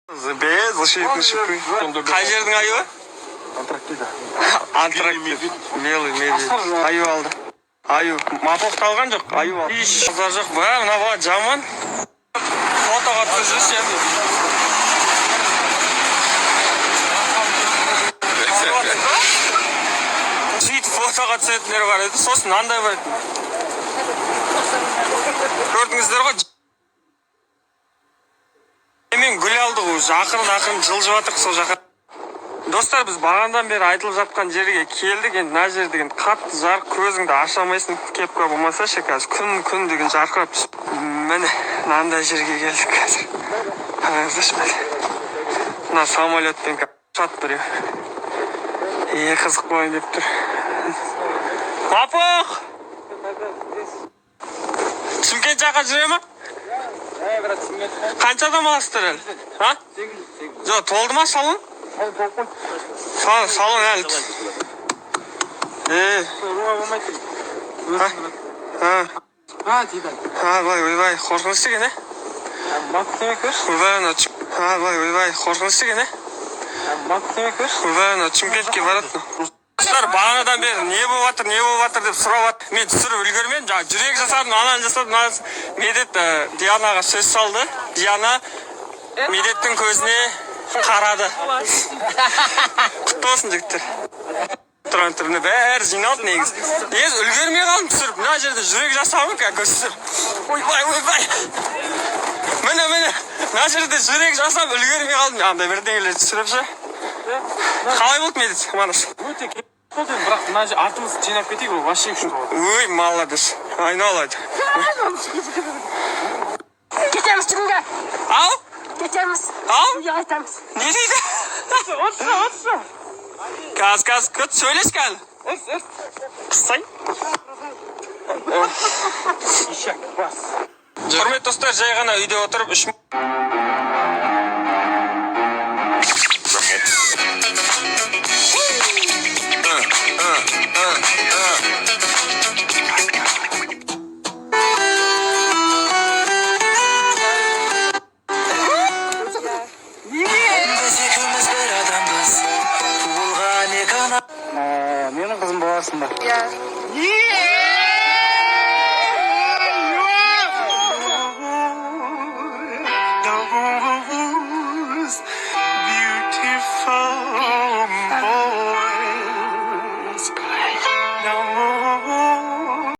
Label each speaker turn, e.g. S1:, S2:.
S1: Қай жердің айы?
S2: Антарктида.
S1: Антарктида. Белый медведь. Аю алды. Аю. Мапоқты алған жоқ, аю алды. Қыздар жоқ, мына бала жаман. Фотоға түсірші енді. Сөйтіп фотоға түсетіндер бар еді, сосын андай бар еді. Көрдіңіздер ғой? Мен гүл алдық уже, ақырын жылжып жатырық сол жаққа. Достар, біз бағандан бері айтылып жатқан жерге келдік. Енді мына жер деген қатты жарық, көзіңді аша алмайсың. Кепка болмаса ше, қазір күн деген жарқырап түсіп. Міне, мынандай жерге келдік қазір. Қараңыздаршы міне. Мына самолетпен ұшады біреу. Қызық болайын деп тұр. Мапоқ! Шымкент жаққа жүре ма? Қанша адам аласыздар әлі? Жоқ, толды ма салон? Салон әлі. Ойбай, қорқынышты екен, ойбай, қорқынышты екен, ойбай, Шымкентке баратын. Достар, бағанадан бері не болып жатыр деп сұрап жатыр. Мен түсіріп үлгермедім, жүрек жасадым, ананы жасадым. Медет Дианаға сөз салды. Диана Медеттің көзіне қарады. Құтты болсын жігіттер. Тұрған түріне бәрі жиналды негіз. Негіз үлгермей қалдым түсіріп. Мына жерде жүрек жасамын көзсіп. Ойбай. Міне. Мына жерде жүрек жасап үлгермей қалдым. Андай бірдеңелер түсіріп ше. Қалай болды Медет? Манас.
S2: Өте керек болды, бірақ мына жер артымызды жинап кетейік, ол вообще күшті болады.
S1: Ой, молодец. Айналады.
S3: Кетеміз түнге.
S1: Ау?
S3: Кетеміз.
S1: Ау?
S3: Үйге қайтамыз.
S1: Не дейді?
S2: Отса.
S1: Каз, көт сөйлескі әлі. Қыстай.
S2: Ишак, бас.
S1: Құрмет достар, жай ғана үйде отырып үш...
S2: Менің қызым боласың ба?
S3: Иә.